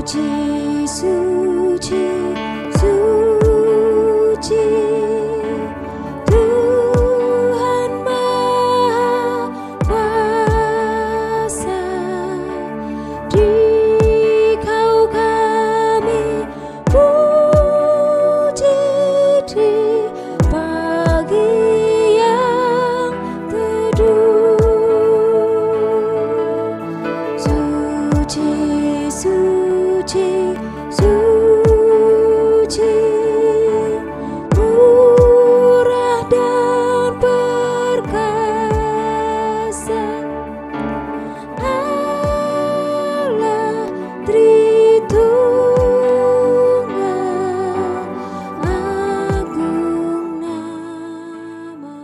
suci, suci, Tuhan Maha Kuasa. Dikau kami puji di pagi yang teduh. Suci, suci, suci, murah dan perkasa, Allah Tritunggal, agung namamu.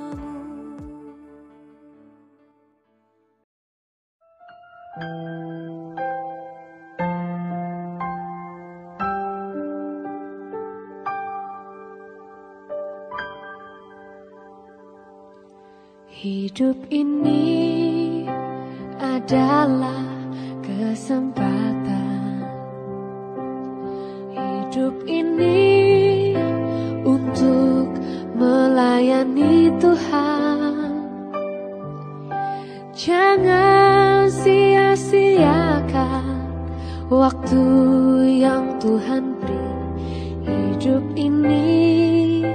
Hidup ini adalah kesempatan. Hidup ini untuk melayani Tuhan. Jangan sia-siakan waktu yang Tuhan beri. Hidup ini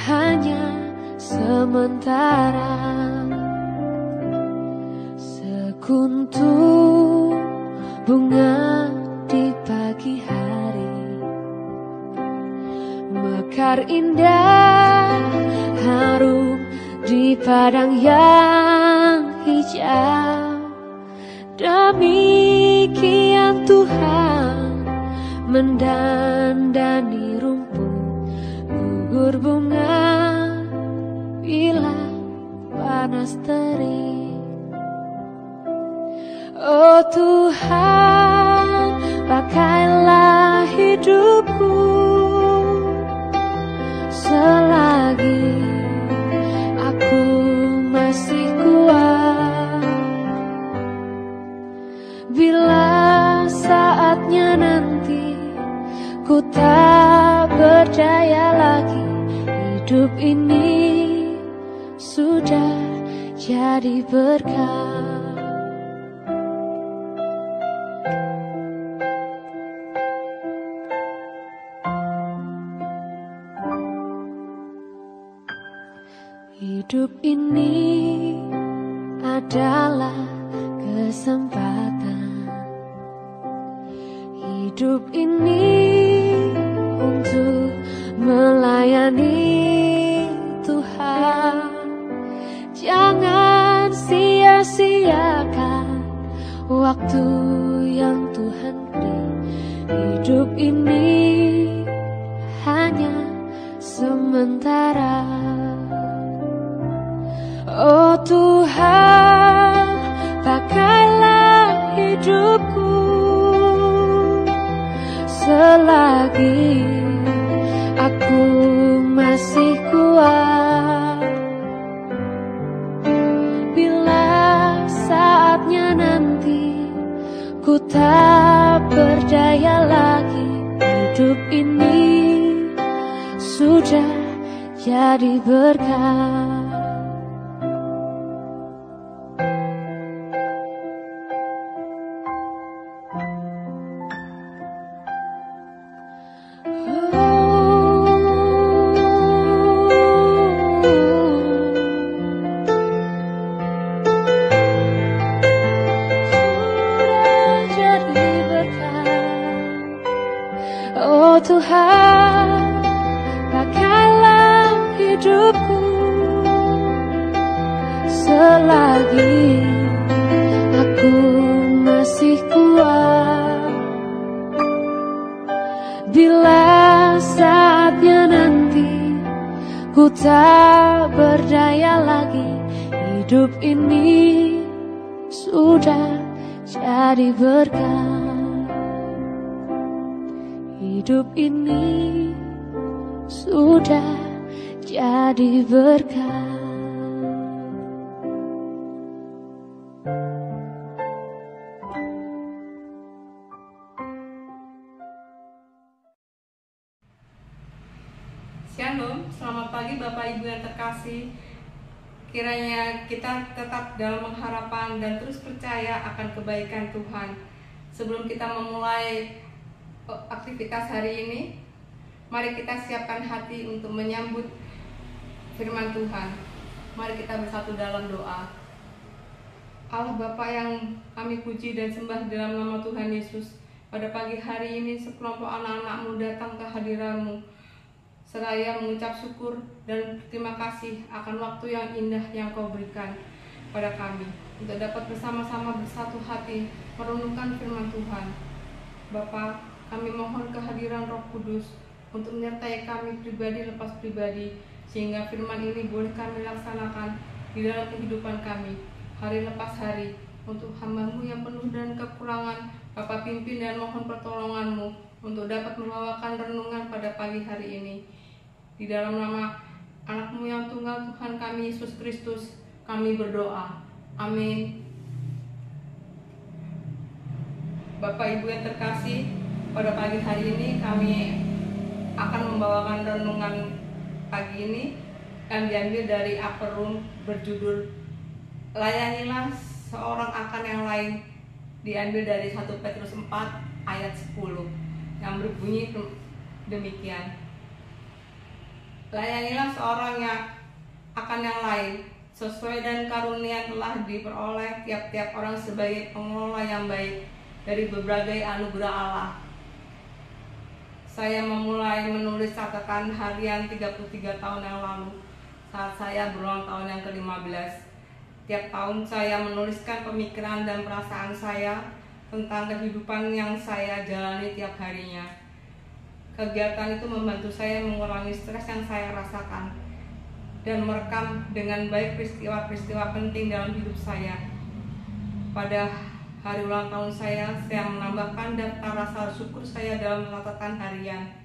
hanya sementara. Sekuntum bunga di pagi hari, mekar indah harum di padang yang hijau. Demikian Tuhan mendandani rumput gugur bunga bila panas terik. Oh Tuhan, pakailah hidupku selagi aku masih kuat. Bila saatnya nanti ku tak berdaya lagi, hidup ini sudah jadi berkah. Hidup ini adalah kesempatan. Hidup ini untuk melayani Tuhan. Jangan sia-siakan waktu yang Tuhan beri. Hidup ini hanya sementara. Oh Tuhan, pakailah hidupku selagi aku masih kuat. Bila saatnya nanti ku tak berdaya lagi, hidup ini sudah jadi berkah. Oh Tuhan, pakailah hidupku selagi aku masih kuat. Bila saatnya nanti ku tak berdaya lagi, hidup ini sudah jadi berkah. Hidup ini sudah jadi berkah. Ibu yang terkasih, kiranya kita tetap dalam pengharapan dan terus percaya akan kebaikan Tuhan. Sebelum kita memulai aktivitas hari ini, mari kita siapkan hati untuk menyambut firman Tuhan. Mari kita bersatu dalam doa. Allah Bapa yang kami puji dan sembah dalam nama Tuhan Yesus, pada pagi hari ini sekelompok anak-anak-Mu datang ke hadirat-Mu, seraya mengucap syukur dan terima kasih akan waktu yang indah yang Kau berikan pada kami, untuk dapat bersama-sama bersatu hati merenungkan firman Tuhan. Bapa, kami mohon kehadiran Roh Kudus untuk menyertai kami pribadi lepas pribadi, sehingga firman ini boleh kami laksanakan di dalam kehidupan kami hari lepas hari. Untuk hamba-Mu yang penuh dan kekurangan, Bapa pimpin dan mohon pertolongan-Mu untuk dapat membawakan renungan pada pagi hari ini. Di dalam nama anak-Mu yang tunggal, Tuhan kami Yesus Kristus, kami berdoa. Amin. Bapak Ibu yang terkasih, pada pagi hari ini kami akan membawakan renungan pagi ini yang diambil dari Upper Room berjudul Layanilah seorang akan yang lain, diambil dari 1 Petrus 4 ayat 10 yang berbunyi demikian. Layanilah seorang yang akan yang lain sesuai dan karunia yang telah diperoleh tiap-tiap orang sebagai pengelola yang baik dari berbagai anugerah Allah. Saya memulai menulis catatan harian 33 tahun yang lalu saat saya berulang tahun yang ke-15. Tiap tahun saya menuliskan pemikiran dan perasaan saya tentang kehidupan yang saya jalani tiap harinya. Kegiatan itu membantu saya mengurangi stres yang saya rasakan dan merekam dengan baik peristiwa-peristiwa penting dalam hidup saya. Pada hari ulang tahun saya menambahkan daftar rasa syukur saya dalam catatan harian.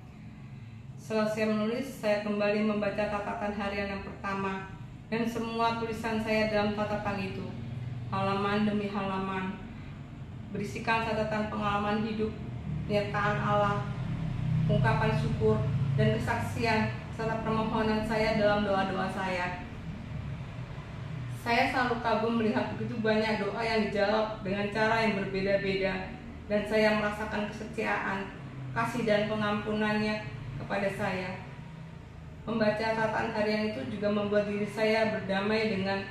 Selesai menulis, saya kembali membaca catatan harian yang pertama dan semua tulisan saya dalam catatan itu, halaman demi halaman, berisikan catatan pengalaman hidup, pernyataan Allah, ungkapan syukur, dan kesaksian serta permohonan saya dalam doa-doa saya. Saya selalu kagum melihat begitu banyak doa yang dijawab dengan cara yang berbeda-beda, dan saya merasakan kesetiaan, kasih dan pengampunannya kepada saya. Membaca catatan harian itu juga membuat diri saya berdamai dengan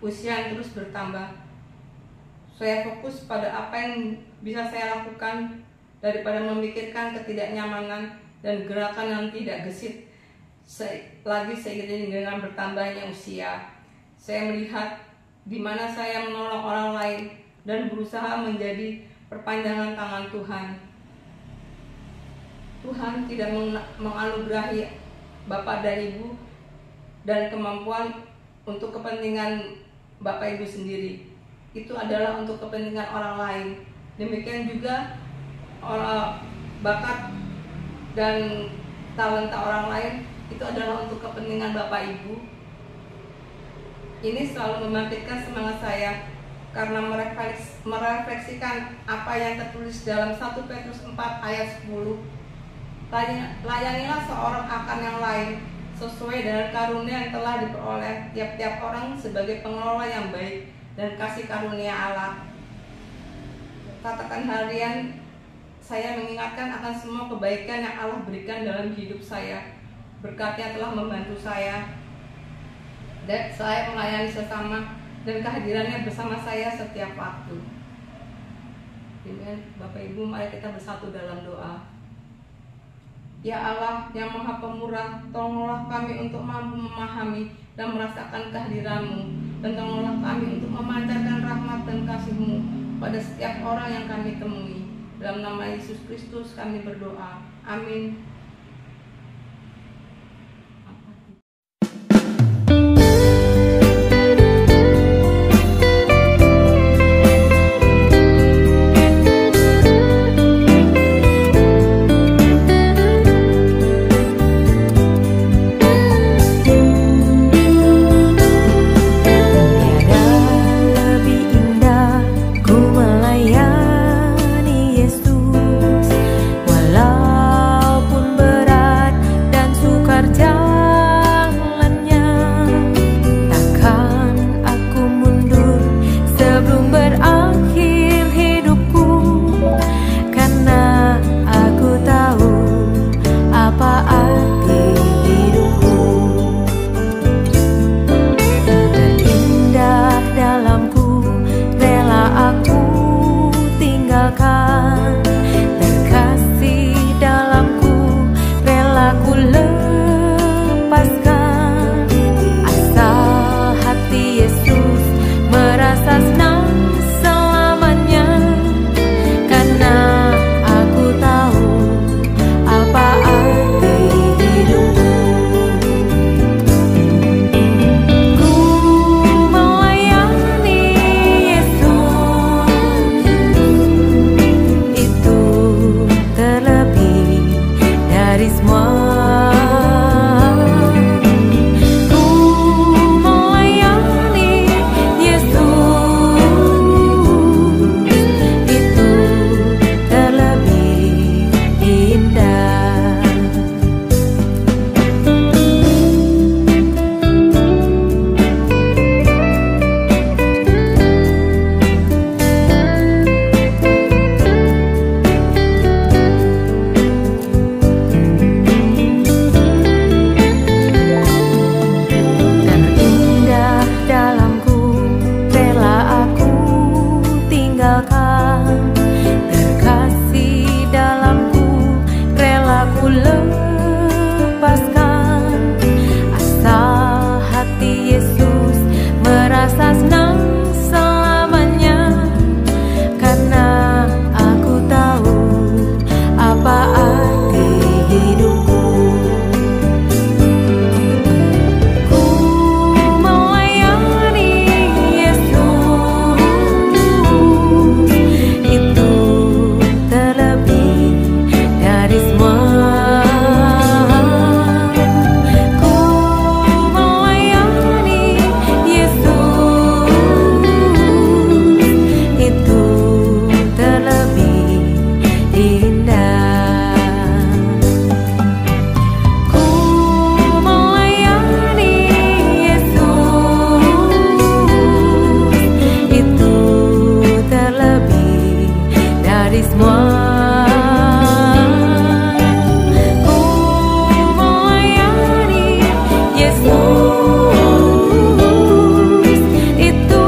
usia yang terus bertambah. Saya fokus pada apa yang bisa saya lakukan daripada memikirkan ketidaknyamanan dan gerakan yang tidak gesit lagi seiring dengan bertambahnya usia. Saya melihat di mana saya menolong orang lain dan berusaha menjadi perpanjangan tangan Tuhan. Tuhan tidak menganugerahi Bapak dan Ibu dan kemampuan untuk kepentingan Bapak Ibu sendiri. Itu adalah untuk kepentingan orang lain. Demikian juga bakat dan talenta orang lain itu adalah untuk kepentingan Bapak Ibu. Ini selalu membangkitkan semangat saya karena merefleksikan apa yang tertulis dalam 1 Petrus 4 ayat 10. Layanilah seorang akan yang lain sesuai dengan karunia yang telah diperoleh tiap-tiap orang sebagai pengelola yang baik dan kasih karunia Allah. Catatan harian saya mengingatkan akan semua kebaikan yang Allah berikan dalam hidup saya. Berkatnya telah membantu saya dan saya melayani sesama dan kehadirannya bersama saya setiap waktu. Dengan Bapak Ibu, mari kita bersatu dalam doa. Ya Allah yang Maha Pemurah, tolonglah kami untuk mampu memahami dan merasakan kehadiran-Mu, dan tolonglah kami untuk memancarkan rahmat dan kasih-Mu pada setiap orang yang kami temui. Dalam nama Yesus Kristus kami berdoa. Amin. Walaupun tinggalkan. Terkasih dalamku, rela ku lepaskan. Asal hati Yesus merasa senang selamanya, karena aku tahu apa arti hidupku. Ku melayani Yesus, itu terlebih dari semua. Ku melayani Yesus, itu terlebih indah. Ku melayani Yesus, itu terlebih dari semua. Ku melayani Yesus, itu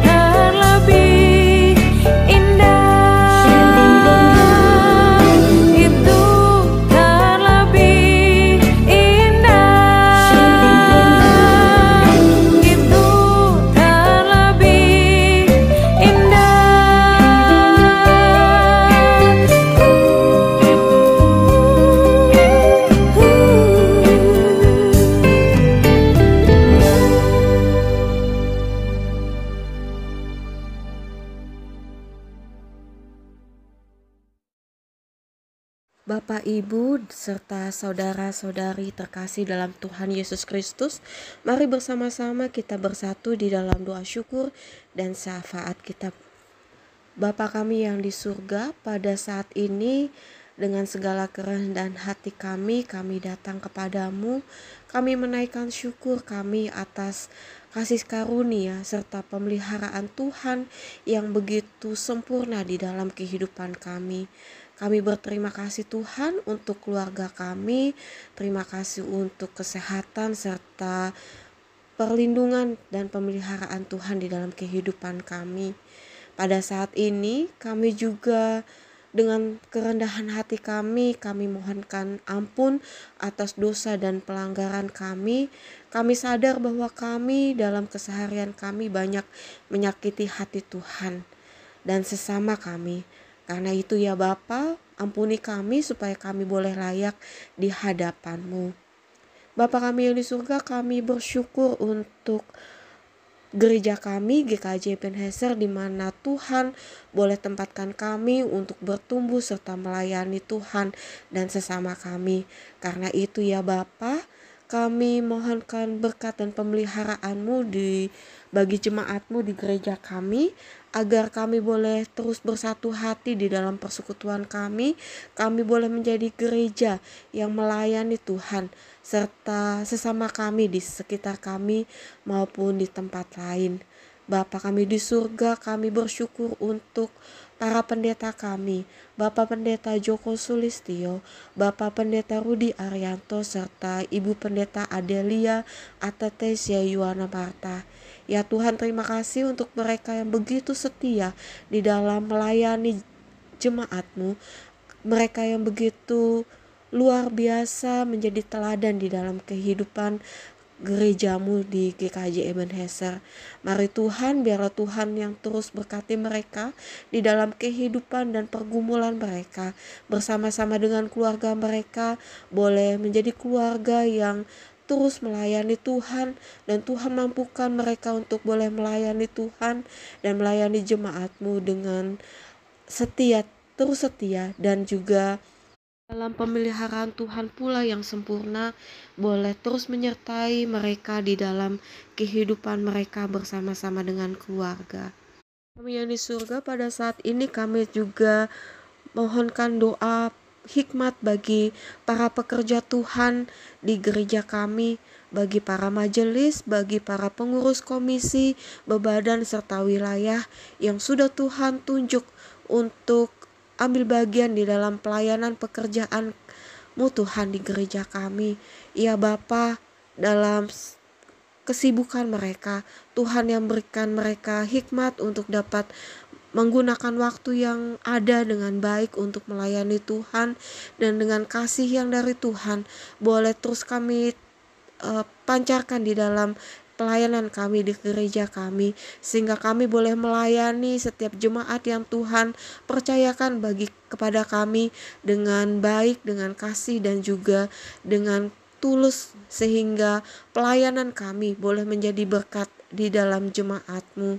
terlebih indah. Itu terlebih indah. Itu terlebih Bapak, Ibu, serta saudara-saudari terkasih dalam Tuhan Yesus Kristus, mari bersama-sama kita bersatu di dalam doa syukur dan syafaat kita. Bapa kami yang di surga, pada saat ini dengan segala kerendahan hati kami datang kepadamu. Kami menaikkan syukur kami atas kasih karunia serta pemeliharaan Tuhan yang begitu sempurna di dalam kehidupan kami. Kami berterima kasih Tuhan untuk keluarga kami, terima kasih untuk kesehatan serta perlindungan dan pemeliharaan Tuhan di dalam kehidupan kami. Pada saat ini kami juga dengan kerendahan hati kami mohonkan ampun atas dosa dan pelanggaran kami. Kami sadar bahwa kami dalam keseharian kami banyak menyakiti hati Tuhan dan sesama kami. Karena itu ya Bapa, ampuni kami supaya kami boleh layak di hadapan-Mu. Bapa kami yang di surga, kami bersyukur untuk gereja kami, GKJ Ebenezer, di mana Tuhan boleh tempatkan kami untuk bertumbuh serta melayani Tuhan dan sesama kami. Karena itu ya Bapa, kami mohonkan berkat dan pemeliharaan-Mu bagi jemaat-Mu di gereja kami, agar kami boleh terus bersatu hati di dalam persekutuan kami boleh menjadi gereja yang melayani Tuhan serta sesama kami di sekitar kami maupun di tempat lain. Bapa kami di surga, kami bersyukur untuk para pendeta kami, Bapak Pendeta Joko Sulistyo, Bapak Pendeta Rudi Arianto, serta Ibu Pendeta Adelia Atatesia Yuwana Marta. Ya Tuhan, terima kasih untuk mereka yang begitu setia di dalam melayani jemaat-Mu, mereka yang begitu luar biasa menjadi teladan di dalam kehidupan gereja-Mu di GKJ Ebenezer. Mari Tuhan, biarlah Tuhan yang terus berkati mereka di dalam kehidupan dan pergumulan mereka, bersama-sama dengan keluarga mereka boleh menjadi keluarga yang terus melayani Tuhan, dan Tuhan mampukan mereka untuk boleh melayani Tuhan dan melayani jemaat-Mu dengan setia, terus setia, dan juga dalam pemeliharaan Tuhan pula yang sempurna boleh terus menyertai mereka di dalam kehidupan mereka bersama-sama dengan keluarga. Kami yang di surga, pada saat ini kami juga mohonkan doa hikmat bagi para pekerja Tuhan di gereja kami, bagi para majelis, bagi para pengurus komisi, bebadan serta wilayah yang sudah Tuhan tunjuk untuk ambil bagian di dalam pelayanan pekerjaan-Mu Tuhan di gereja kami. Ya Bapa, dalam kesibukan mereka, Tuhan yang berikan mereka hikmat untuk dapat menggunakan waktu yang ada dengan baik untuk melayani Tuhan, dan dengan kasih yang dari Tuhan boleh terus kami pancarkan di dalam pelayanan kami di gereja kami, sehingga kami boleh melayani setiap jemaat yang Tuhan percayakan kepada kami dengan baik, dengan kasih, dan juga dengan tulus, sehingga pelayanan kami boleh menjadi berkat di dalam jemaat-Mu.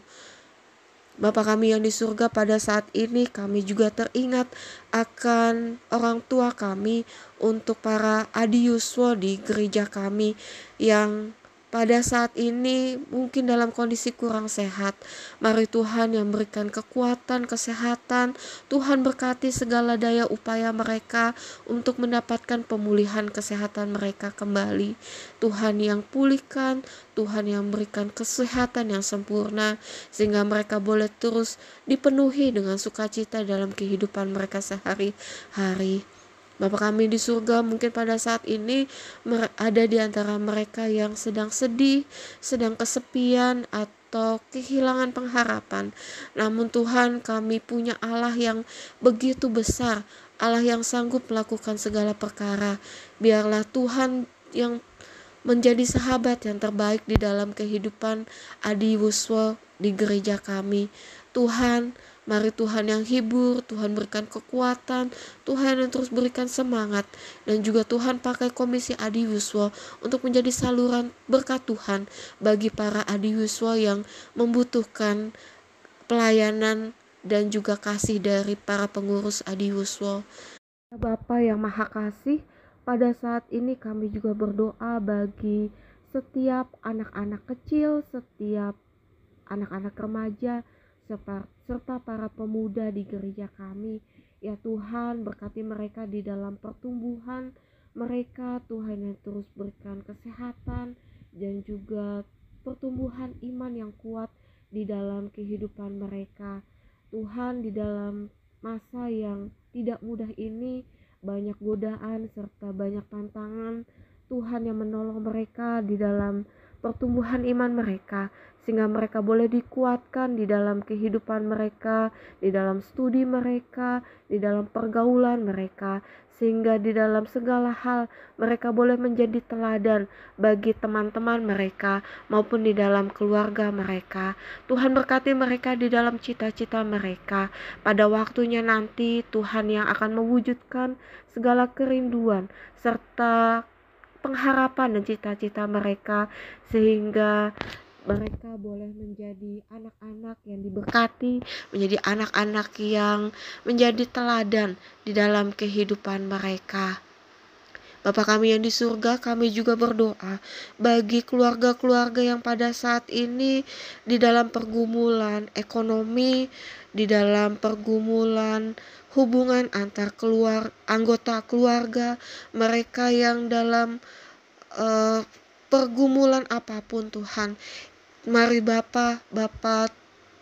Bapa kami yang di surga, pada saat ini kami juga teringat akan orang tua kami, untuk para adiuswo di gereja kami yang pada saat ini mungkin dalam kondisi kurang sehat. Mari Tuhan yang berikan kekuatan, kesehatan. Tuhan berkati segala daya upaya mereka untuk mendapatkan pemulihan kesehatan mereka kembali. Tuhan yang pulihkan, Tuhan yang berikan kesehatan yang sempurna, sehingga mereka boleh terus dipenuhi dengan sukacita dalam kehidupan mereka sehari-hari. Bapa kami di surga, mungkin pada saat ini ada di antara mereka yang sedang sedih, sedang kesepian, atau kehilangan pengharapan. Namun Tuhan, kami punya Allah yang begitu besar, Allah yang sanggup melakukan segala perkara. Biarlah Tuhan yang menjadi sahabat yang terbaik di dalam kehidupan adiuswo di gereja kami. Tuhan, mari Tuhan yang hibur, Tuhan berikan kekuatan, Tuhan yang terus berikan semangat, dan juga Tuhan pakai komisi adiuswo untuk menjadi saluran berkat Tuhan bagi para adiuswo yang membutuhkan pelayanan dan juga kasih dari para pengurus adiuswo. Bapa yang Maha Kasih, pada saat ini kami juga berdoa bagi setiap anak-anak kecil, setiap anak-anak remaja, serta para pemuda di gereja kami. Ya Tuhan, berkati mereka di dalam pertumbuhan mereka. Tuhan yang terus berikan kesehatan dan juga pertumbuhan iman yang kuat di dalam kehidupan mereka. Tuhan, di dalam masa yang tidak mudah ini, banyak godaan serta banyak tantangan. Tuhan yang menolong mereka di dalam pertumbuhan iman mereka, sehingga mereka boleh dikuatkan di dalam kehidupan mereka, di dalam studi mereka, di dalam pergaulan mereka, sehingga di dalam segala hal mereka boleh menjadi teladan bagi teman-teman mereka maupun di dalam keluarga mereka. Tuhan berkati mereka di dalam cita-cita mereka. Pada waktunya nanti Tuhan yang akan mewujudkan segala kerinduan serta pengharapan dan cita-cita mereka, sehingga mereka boleh menjadi anak-anak yang diberkati, menjadi anak-anak yang menjadi teladan di dalam kehidupan mereka. Bapa kami yang di surga, kami juga berdoa bagi keluarga-keluarga yang pada saat ini di dalam pergumulan ekonomi, di dalam pergumulan hubungan antar anggota keluarga, mereka yang dalam pergumulan apapun Tuhan. Mari Bapa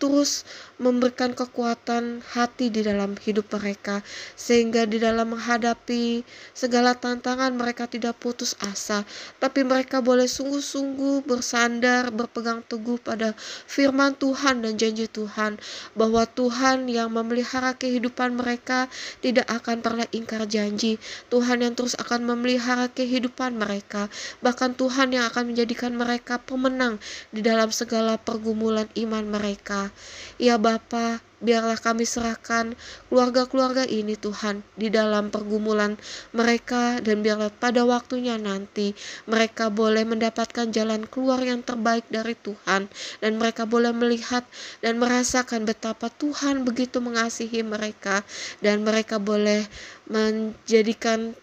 terus memberikan kekuatan hati di dalam hidup mereka, sehingga di dalam menghadapi segala tantangan mereka tidak putus asa, tapi mereka boleh sungguh-sungguh bersandar, berpegang teguh pada firman Tuhan dan janji Tuhan, bahwa Tuhan yang memelihara kehidupan mereka tidak akan pernah ingkar janji. Tuhan yang terus akan memelihara kehidupan mereka, bahkan Tuhan yang akan menjadikan mereka pemenang di dalam segala pergumulan iman mereka. Ya Bapa, biarlah kami serahkan keluarga-keluarga ini Tuhan di dalam pergumulan mereka, dan biarlah pada waktunya nanti mereka boleh mendapatkan jalan keluar yang terbaik dari Tuhan, dan mereka boleh melihat dan merasakan betapa Tuhan begitu mengasihi mereka, dan mereka boleh menjadikan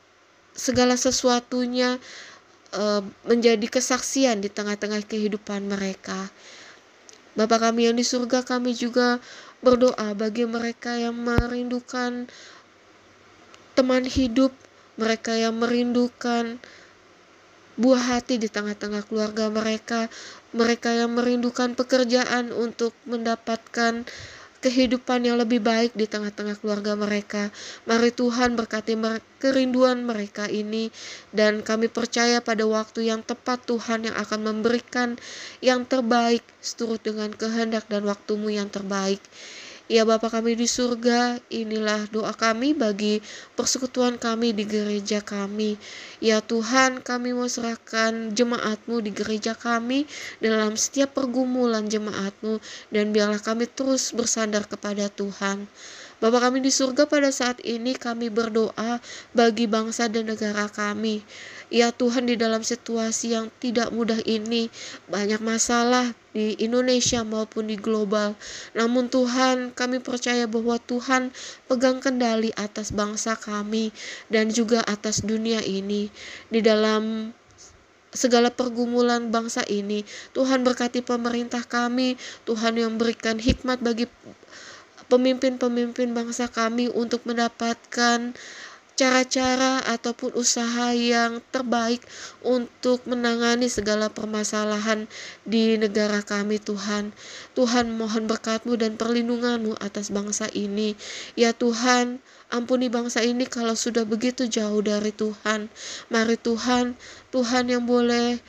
segala sesuatunya menjadi kesaksian di tengah-tengah kehidupan mereka. Bapa kami yang di surga, kami juga berdoa bagi mereka yang merindukan teman hidup, mereka yang merindukan buah hati di tengah-tengah keluarga mereka, mereka yang merindukan pekerjaan untuk mendapatkan kehidupan yang lebih baik di tengah-tengah keluarga mereka. Mari Tuhan berkati kerinduan mereka ini, dan kami percaya pada waktu yang tepat Tuhan yang akan memberikan yang terbaik seturut dengan kehendak dan waktu-Mu yang terbaik. Ya Bapa kami di surga, inilah doa kami bagi persekutuan kami di gereja kami. Ya Tuhan, kami mau serahkan jemaat-Mu di gereja kami dalam setiap pergumulan jemaat-Mu, dan biarlah kami terus bersandar kepada Tuhan. Bapa kami di surga, pada saat ini kami berdoa bagi bangsa dan negara kami. Ya Tuhan, di dalam situasi yang tidak mudah ini, banyak masalah di Indonesia maupun di global. Namun Tuhan, kami percaya bahwa Tuhan pegang kendali atas bangsa kami dan juga atas dunia ini. Di dalam segala pergumulan bangsa ini, Tuhan berkati pemerintah kami. Tuhan yang berikan hikmat bagi pemimpin-pemimpin bangsa kami untuk mendapatkan cara-cara ataupun usaha yang terbaik untuk menangani segala permasalahan di negara kami. Tuhan mohon berkat-Mu dan perlindungan-Mu atas bangsa ini. Ya Tuhan, ampuni bangsa ini kalau sudah begitu jauh dari Tuhan. Mari Tuhan yang boleh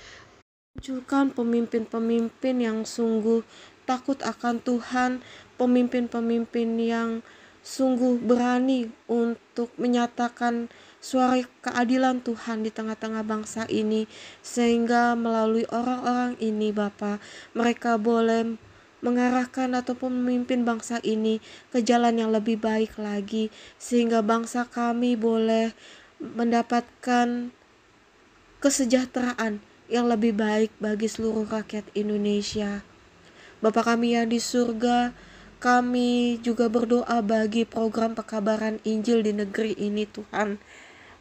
munculkan pemimpin-pemimpin yang sungguh takut akan Tuhan, pemimpin-pemimpin yang sungguh berani untuk menyatakan suara keadilan Tuhan di tengah-tengah bangsa ini, sehingga melalui orang-orang ini Bapa, mereka boleh mengarahkan ataupun memimpin bangsa ini ke jalan yang lebih baik lagi, sehingga bangsa kami boleh mendapatkan kesejahteraan yang lebih baik bagi seluruh rakyat Indonesia. Bapa kami yang di surga, kami juga berdoa bagi program pekabaran Injil di negeri ini Tuhan.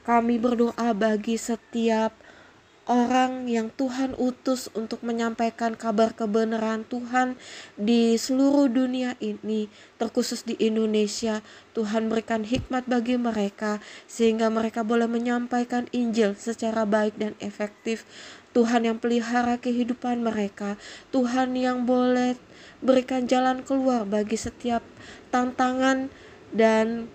Kami berdoa bagi setiap orang yang Tuhan utus untuk menyampaikan kabar kebenaran Tuhan di seluruh dunia ini, terkhusus di Indonesia. Tuhan berikan hikmat bagi mereka sehingga mereka boleh menyampaikan Injil secara baik dan efektif. Tuhan yang pelihara kehidupan mereka, Tuhan yang boleh berikan jalan keluar bagi setiap tantangan dan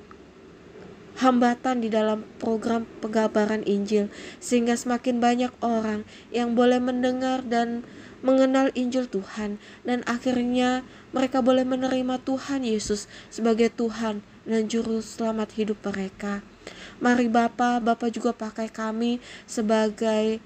hambatan di dalam program pengabaran Injil, sehingga semakin banyak orang yang boleh mendengar dan mengenal Injil Tuhan, dan akhirnya mereka boleh menerima Tuhan Yesus sebagai Tuhan dan Juru Selamat hidup mereka. Mari Bapa juga pakai kami sebagai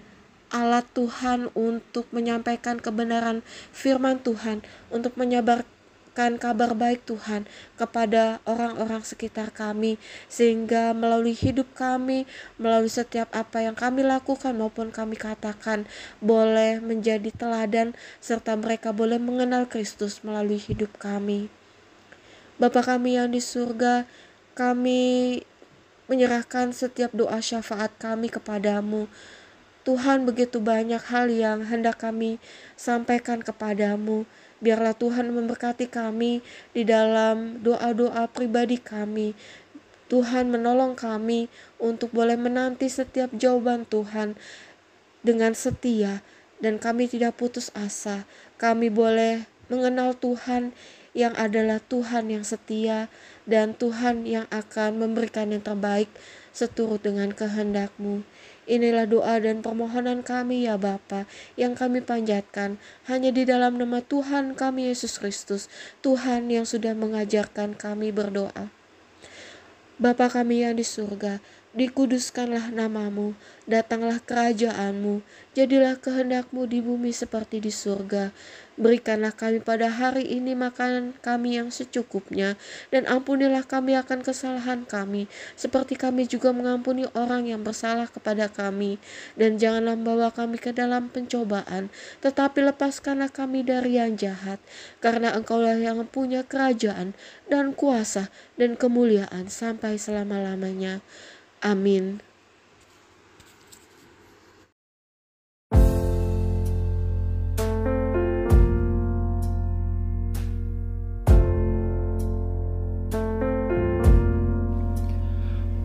alat Tuhan untuk menyampaikan kebenaran firman Tuhan, untuk menyebarkan kabar baik Tuhan kepada orang-orang sekitar kami, sehingga melalui hidup kami, melalui setiap apa yang kami lakukan maupun kami katakan, boleh menjadi teladan serta mereka boleh mengenal Kristus melalui hidup kami. Bapa kami yang di surga, kami menyerahkan setiap doa syafaat kami kepadamu. Tuhan, begitu banyak hal yang hendak kami sampaikan kepadamu. Biarlah Tuhan memberkati kami di dalam doa-doa pribadi kami. Tuhan menolong kami untuk boleh menanti setiap jawaban Tuhan dengan setia, dan kami tidak putus asa. Kami boleh mengenal Tuhan yang adalah Tuhan yang setia, dan Tuhan yang akan memberikan yang terbaik seturut dengan kehendak-Mu. Inilah doa dan permohonan kami ya Bapa, yang kami panjatkan hanya di dalam nama Tuhan kami Yesus Kristus, Tuhan yang sudah mengajarkan kami berdoa. Bapa kami yang di surga, dikuduskanlah nama-Mu, datanglah kerajaan-Mu, jadilah kehendak-Mu di bumi seperti di surga. Berikanlah kami pada hari ini makanan kami yang secukupnya, dan ampunilah kami akan kesalahan kami, seperti kami juga mengampuni orang yang bersalah kepada kami. Dan janganlah membawa kami ke dalam pencobaan, tetapi lepaskanlah kami dari yang jahat, karena Engkaulah yang mempunyai kerajaan dan kuasa dan kemuliaan sampai selama-lamanya. Amin.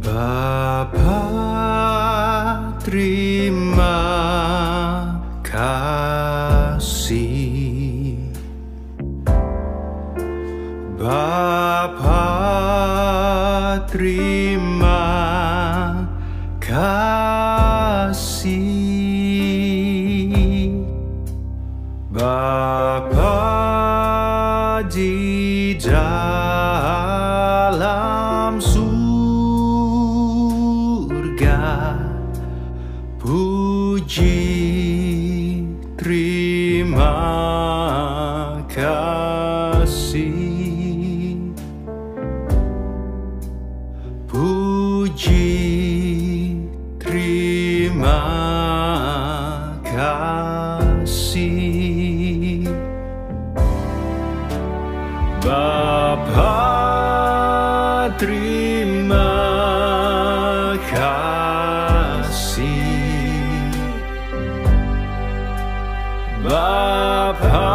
Bapa, terima kasih. Bapa, terima kasih. Bapa di dalam dalam surga. Puji, terima kasih. Puji, terima kasih. Bapa, terima kasih. Bapa,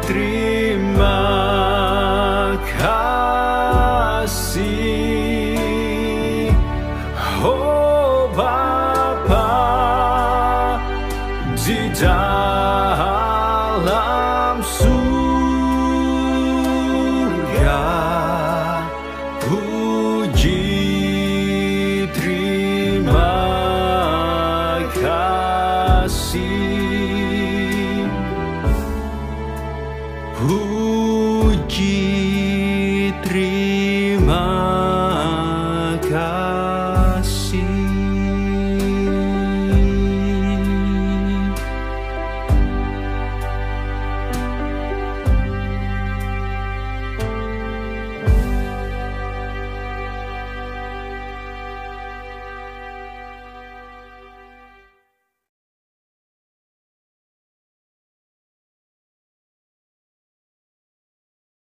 terima kasih. Oh Bapa, di dalam surga. Puji, terima kasih. Puji, terima